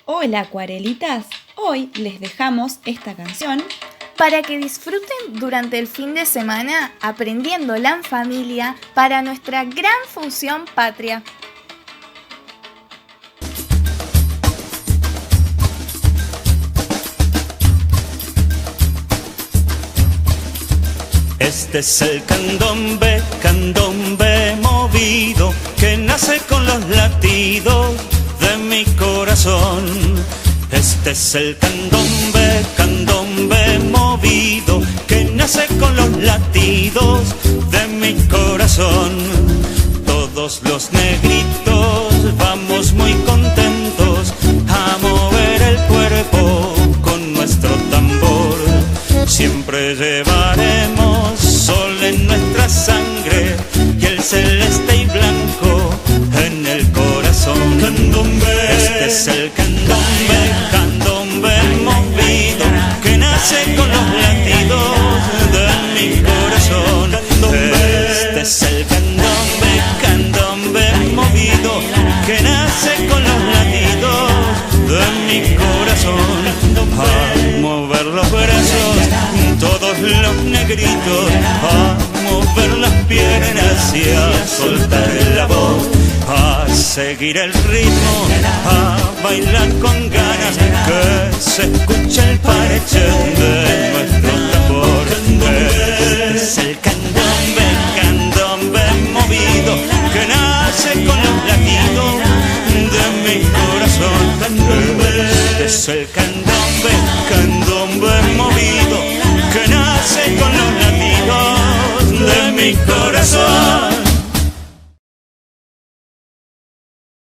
Hola acuarelitas, hoy les dejamos esta canción para que disfruten durante el fin de semana aprendiéndola en familia para nuestra gran función patria. Este es el candombe, candombe movido, que nace con los latidos de mi corazón. Este es el candombe, candombe movido, que nace con los latidos de mi corazón. Todos los negritos vamos muy contentos a mover el cuerpo con nuestro tambor. Siempre llevaremos sol en nuestra sangre y el celeste y blanco en el corazón. Candombe, este es el candombe, candombe movido, que nace con los latidos de mi corazón. Este es el candombe, candombe movido, que nace con los latidos de mi corazón. A mover los brazos, todos los negritos, a mover las piernas y a soltar la voz, a seguir el ritmo, a bailar con ganas, que se escuche el parche de nuestro tambor. Este es el candombe, candombe movido, que nace con los latidos de mi corazón. Este es el candombe, candombe movido, que nace con los latidos de mi corazón.